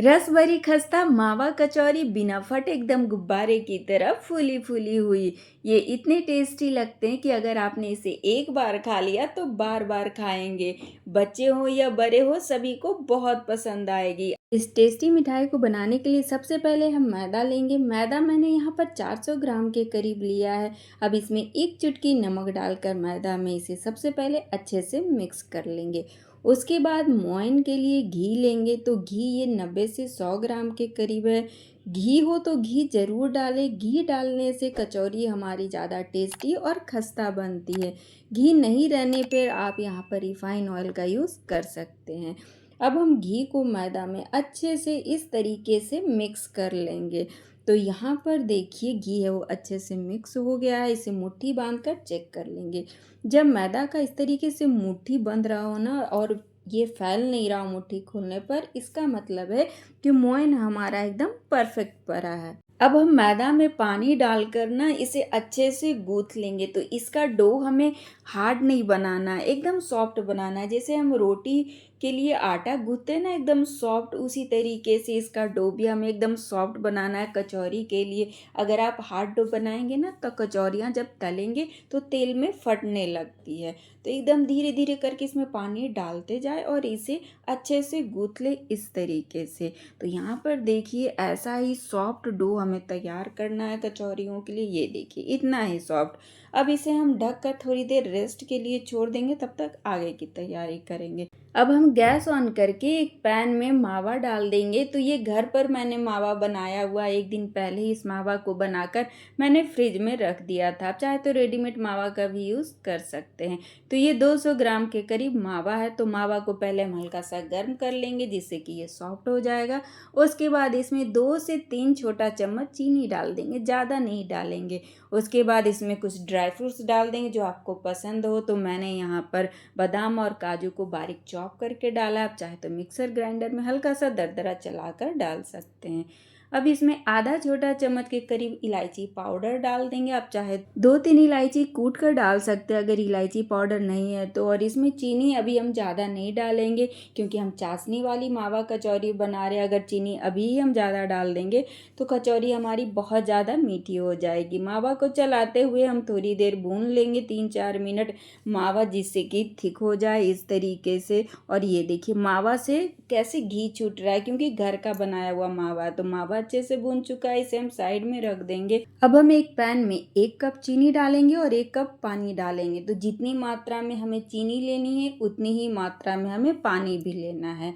रस भरी खस्ता मावा कचौरी बिना फटे एकदम गुब्बारे की तरह फूली फूली हुई। ये इतने टेस्टी लगते हैं कि अगर आपने इसे एक बार खा लिया तो बार बार खाएंगे। बच्चे हो या बड़े हो सभी को बहुत पसंद आएगी। इस टेस्टी मिठाई को बनाने के लिए सबसे पहले हम मैदा लेंगे। मैदा मैंने यहाँ पर 400 ग्राम के करीब लिया है। अब इसमें एक चुटकी नमक डालकर मैदा में इसे सबसे पहले अच्छे से मिक्स कर लेंगे। उसके बाद मोइन के लिए घी लेंगे, तो घी ये 90 से 100 ग्राम के करीब है। घी हो तो घी ज़रूर डालें। घी डालने से कचौरी हमारी ज़्यादा टेस्टी और खस्ता बनती है। घी नहीं रहने पर आप यहाँ पर रिफाइन ऑयल का यूज़ कर सकते हैं। अब हम घी को मैदा में अच्छे से इस तरीके से मिक्स कर लेंगे। तो यहाँ पर देखिए घी है वो अच्छे से मिक्स हो गया है। इसे मुट्ठी बांधकर चेक कर लेंगे। जब मैदा का इस तरीके से मुट्ठी बंध रहा हो ना और ये फैल नहीं रहा हो मुट्ठी खोलने पर, इसका मतलब है कि मोयन हमारा एकदम परफेक्ट पड़ा है। अब हम मैदा में पानी डालकर ना इसे अच्छे से गूंथ लेंगे। तो इसका डो हमें हार्ड नहीं बनाना है, एकदम सॉफ्ट बनाना है। जैसे हम रोटी के लिए आटा गूंथते हैं ना एकदम सॉफ्ट, उसी तरीके से इसका डो भी हमें एकदम सॉफ्ट बनाना है कचौरी के लिए। अगर आप हार्ड डो बनाएंगे ना तो कचौरियाँ जब तलेंगे तो तेल में फटने लगती है। तो एकदम धीरे धीरे करके इसमें पानी डालते जाए और इसे अच्छे से गूंथ ले इस तरीके से। तो यहाँ पर देखिए ऐसा ही सॉफ्ट डो हमें तैयार करना है कचौरियों के लिए। ये देखिए इतना ही सॉफ्ट। अब इसे हम ढक कर थोड़ी देर रेस्ट के लिए छोड़ देंगे, तब तक आगे की तैयारी करेंगे। अब हम गैस ऑन करके एक पैन में मावा डाल देंगे। तो ये घर पर मैंने मावा बनाया हुआ, एक दिन पहले ही इस मावा को बनाकर मैंने फ्रिज में रख दिया था। आप चाहे तो रेडीमेड मावा का भी यूज़ कर सकते हैं। तो ये 200 ग्राम के करीब मावा है। तो मावा को पहले हम हल्का सा गर्म कर लेंगे जिससे कि ये सॉफ्ट हो जाएगा। उसके बाद इसमें 2 से 3 छोटा चम्मच चीनी डाल देंगे, ज़्यादा नहीं डालेंगे। उसके बाद इसमें कुछ ड्राई फ्रूट्स डाल देंगे जो आपको पसंद हो। तो मैंने यहाँ पर बादाम और काजू को बारीक चॉप करके डाला। आप चाहे तो मिक्सर ग्राइंडर में हल्का सा दरदरा चलाकर डाल सकते हैं। अब इसमें आधा छोटा चम्मच के करीब इलायची पाउडर डाल देंगे। आप चाहे 2-3 इलायची कूट कर डाल सकते हैं अगर इलायची पाउडर नहीं है तो। और इसमें चीनी अभी हम ज़्यादा नहीं डालेंगे क्योंकि हम चाशनी वाली मावा कचौरी बना रहे हैं। अगर चीनी अभी ही हम ज़्यादा डाल देंगे तो कचौरी हमारी बहुत ज़्यादा मीठी हो जाएगी। मावा को चलाते हुए हम थोड़ी देर भून लेंगे, 3-4 मिनट मावा, जिससे कि थिक हो जाए इस तरीके से। और ये देखिए मावा से कैसे घी छूट रहा है क्योंकि घर का बनाया हुआ मावा है। तो मावा अच्छे से भून चुका है, इसे हम साइड में रख देंगे। अब हम एक पैन में 1 कप चीनी डालेंगे और 1 कप पानी डालेंगे। तो जितनी मात्रा में हमें चीनी लेनी है उतनी ही मात्रा में हमें पानी भी लेना है।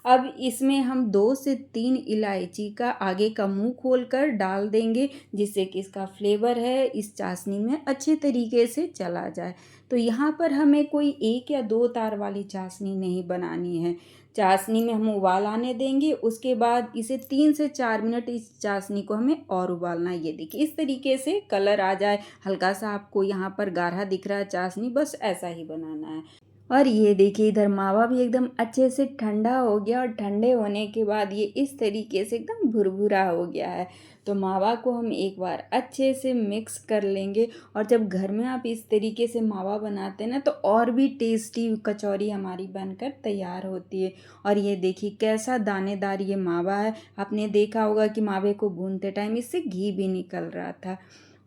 अब इसमें हम 2 से 3 इलायची का आगे का मुंह खोलकर डाल देंगे जिससे कि इसका फ्लेवर है इस चाशनी में अच्छे तरीके से चला जाए। तो यहाँ पर हमें कोई 1 या 2 तार वाली चाशनी नहीं बनानी है। चाशनी में हम उबाल आने देंगे। उसके बाद इसे 3 से 4 मिनट इस चाशनी को हमें और उबालना है। ये देखिए इस तरीके से कलर आ जाए, हल्का सा आपको यहाँ पर गाढ़ा दिख रहा है चाशनी, बस ऐसा ही बनाना है। और ये देखिए इधर मावा भी एकदम अच्छे से ठंडा हो गया और ठंडे होने के बाद ये इस तरीके से एकदम भुरभुरा हो गया है। तो मावा को हम एक बार अच्छे से मिक्स कर लेंगे। और जब घर में आप इस तरीके से मावा बनाते हैं ना तो और भी टेस्टी कचौरी हमारी बनकर तैयार होती है। और ये देखिए कैसा दानेदार ये मावा है। आपने देखा होगा कि मावे को भूनते टाइम इससे घी भी निकल रहा था।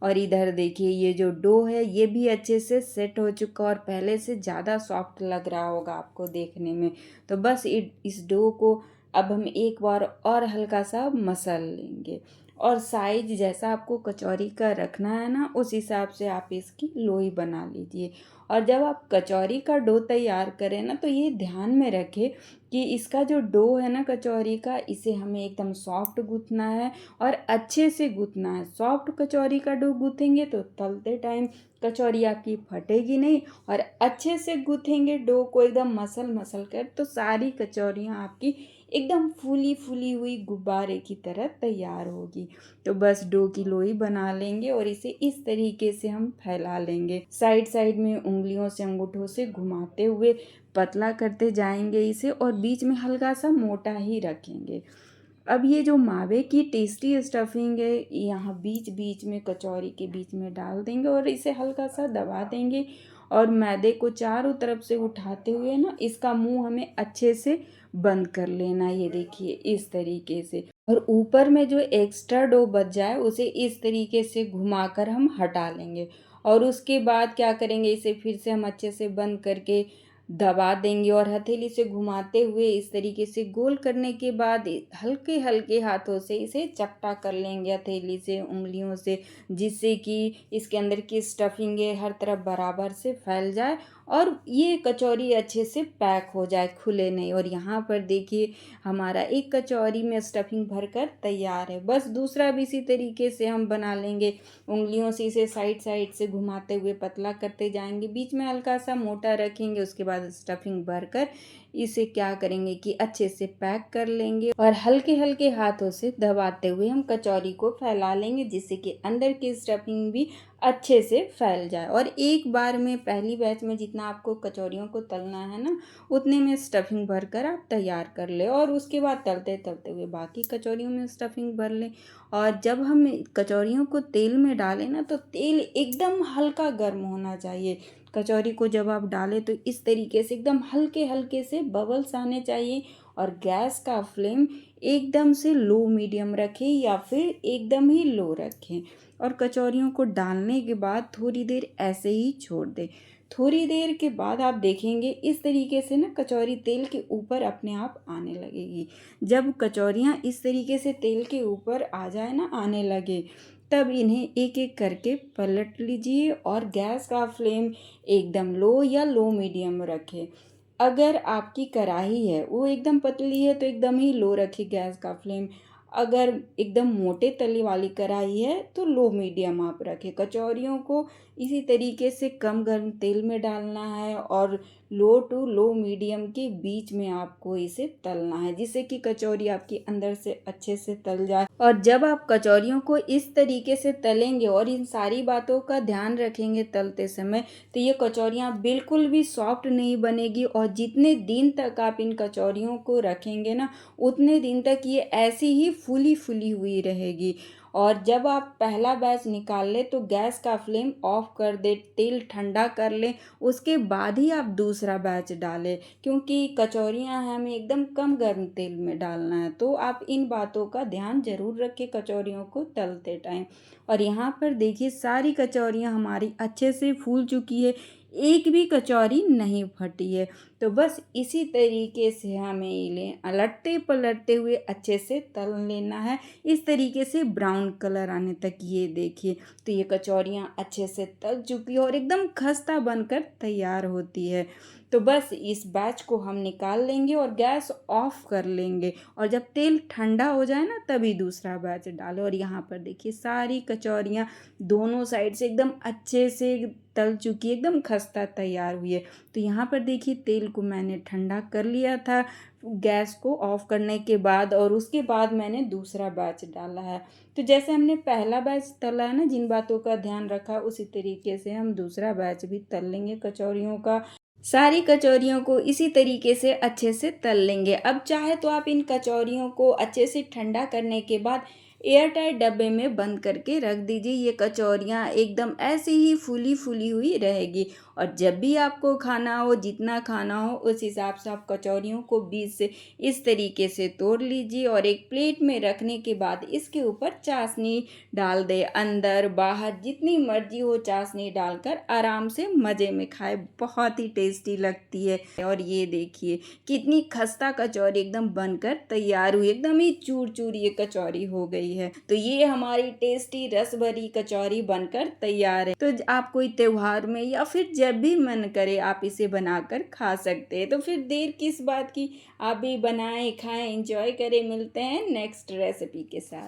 और इधर देखिए ये जो डो है ये भी अच्छे से सेट हो चुका और पहले से ज़्यादा सॉफ्ट लग रहा होगा आपको देखने में। तो बस इस डो को अब हम एक बार और हल्का सा मसल लेंगे। और साइज जैसा आपको कचौरी का रखना है ना उस हिसाब से आप इसकी लोई बना लीजिए। और जब आप कचौरी का डो तैयार करें ना तो ये ध्यान में रखें कि इसका जो डो है ना कचौरी का, इसे हमें एकदम सॉफ्ट गूँथना है और अच्छे से गूँथना है। सॉफ्ट कचौरी का डो गूँथेंगे तो तलते टाइम कचौरी आपकी फटेगी नहीं। और अच्छे से गूँथेंगे डो को एकदम मसल मसल कर तो सारी कचौरियाँ आपकी एकदम फूली फूली हुई गुब्बारे की तरह तैयार होगी। तो बस डो की लोई बना लेंगे और इसे इस तरीके से हम फैला लेंगे। साइड साइड में उंगलियों से अंगूठों से घुमाते हुए पतला करते जाएंगे इसे और बीच में हल्का सा मोटा ही रखेंगे। अब ये जो मावे की टेस्टी स्टफिंग है यहाँ बीच बीच में कचौरी के बीच में डाल देंगे और इसे हल्का सा दबा देंगे। और मैदे को चारों तरफ से उठाते हुए ना इसका मुंह हमें अच्छे से बंद कर लेना। ये देखिए इस तरीके से, और ऊपर में जो एक्स्ट्रा डो बच जाए उसे इस तरीके से घुमाकर हम हटा लेंगे। और उसके बाद क्या करेंगे, इसे फिर से हम अच्छे से बंद करके दबा देंगे और हथेली से घुमाते हुए इस तरीके से गोल करने के बाद हल्के हल्के हाथों से इसे चपटा कर लेंगे हथेली से, उंगलियों से, जिससे कि इसके अंदर की स्टफिंग है हर तरफ बराबर से फैल जाए और ये कचौरी अच्छे से पैक हो जाए, खुले नहीं। और यहाँ पर देखिए हमारा एक कचौरी में स्टफिंग भरकर तैयार है। बस दूसरा भी इसी तरीके से हम बना लेंगे। उंगलियों से इसे साइड साइड से घुमाते हुए पतला करते जाएंगे, बीच में हल्का सा मोटा रखेंगे। उसके बाद स्टफिंग भरकर इसे क्या करेंगे कि अच्छे से पैक कर लेंगे और हल्के हल्के हाथों से दबाते हुए हम कचौरी को फैला लेंगे, जिससे कि अंदर की स्टफिंग भी अच्छे से फैल जाए। और एक बार में पहली बैच में जितना आपको कचौरियों को तलना है ना, उतने में स्टफिंग भरकर आप तैयार कर ले और उसके बाद तलते तलते हुए बाकी कचौरियों में स्टफिंग भर लें। और जब हम कचौरियों को तेल में डालें ना, तो तेल एकदम हल्का गर्म होना चाहिए। कचौरी को जब आप डालें तो इस तरीके से एकदम हल्के हल्के से बबल्स आने चाहिए। और गैस का फ्लेम एकदम से लो मीडियम रखें या फिर एकदम ही लो रखें। और कचौरियों को डालने के बाद थोड़ी देर ऐसे ही छोड़ दें। थोड़ी देर के बाद आप देखेंगे इस तरीके से ना कचौरी तेल के ऊपर अपने आप आने लगेगी। जब कचौरियाँ इस तरीके से तेल के ऊपर आ जाए ना, आने लगे, तब इन्हें एक एक करके पलट लीजिए और गैस का फ्लेम एकदम लो या लो मीडियम रखें। अगर आपकी कढ़ाई है वो एकदम पतली है तो एकदम ही लो रखिए गैस का फ्लेम। अगर एकदम मोटे तले वाली कढ़ाई है तो लो मीडियम आप रखें। कचौरियों को इसी तरीके से कम गर्म तेल में डालना है और लो टू लो मीडियम के बीच में आपको इसे तलना है, जिससे कि कचौरी आपकी अंदर से अच्छे से तल जाए। और जब आप कचौरियों को इस तरीके से तलेंगे और इन सारी बातों का ध्यान रखेंगे तलते समय, तो ये कचौरियाँ बिल्कुल भी सॉफ्ट नहीं बनेगी। और जितने दिन तक आप इन कचौरियों को रखेंगे ना, उतने दिन तक ये ऐसी ही फूली फूली हुई रहेगी। और जब आप पहला बैच निकाल लें तो गैस का फ्लेम ऑफ कर दे, तेल ठंडा कर लें, उसके बाद ही आप दूसरा बैच डालें, क्योंकि कचौरियाँ हमें एकदम कम गर्म तेल में डालना है। तो आप इन बातों का ध्यान ज़रूर रखें कचौरियों को तलते टाइम। और यहाँ पर देखिए सारी कचौरियाँ हमारी अच्छे से फूल चुकी है, एक भी कचौरी नहीं फटी है। तो बस इसी तरीके से हमें इन्हें अलटते पलटते हुए अच्छे से तल लेना है, इस तरीके से ब्राउन कलर आने तक। ये देखिए तो ये कचौरियाँ अच्छे से तल चुकी है और एकदम खस्ता बनकर तैयार होती है। तो बस इस बैच को हम निकाल लेंगे और गैस ऑफ कर लेंगे, और जब तेल ठंडा हो जाए ना तभी दूसरा बैच डालें। और यहाँ पर देखिए सारी कचौरियाँ दोनों साइड से एकदम अच्छे से तल चुकी है, एकदम खस्ता तैयार हुई है। तो यहाँ पर देखिए तेल को मैंने ठंडा कर लिया था गैस को ऑफ करने के बाद, और उसके बाद मैंने दूसरा बैच डाला है। तो जैसे हमने पहला बैच तला है ना, जिन बातों का ध्यान रखा, उसी तरीके से हम दूसरा बैच भी तल लेंगे कचौरियों का। सारी कचौरियों को इसी तरीके से अच्छे से तल लेंगे। अब चाहे तो आप इन कचौरियों को अच्छे से ठंडा करने के बाद एयर टाइट डब्बे में बंद करके रख दीजिए। ये कचौरियाँ एकदम ऐसे ही फूली फूली हुई रहेगी। और जब भी आपको खाना हो, जितना खाना हो, उस हिसाब से आप कचौरियों को बीच से इस तरीके से तोड़ लीजिए और एक प्लेट में रखने के बाद इसके ऊपर चाशनी डाल दें। अंदर बाहर जितनी मर्जी हो चाशनी डालकर आराम से मज़े में खाए, बहुत ही टेस्टी लगती है। और ये देखिए कितनी खस्ता कचौरी एकदम बनकर तैयार हुई, एकदम ही चूर चूर ये कचौरी हो गई है। तो ये हमारी टेस्टी रस भरी कचौरी बनकर तैयार है। तो आप कोई त्योहार में या फिर जब भी मन करे आप इसे बनाकर खा सकते हैं। तो फिर देर किस बात की, आप भी बनाएं, खाएं, एंजॉय करें। मिलते हैं नेक्स्ट रेसिपी के साथ।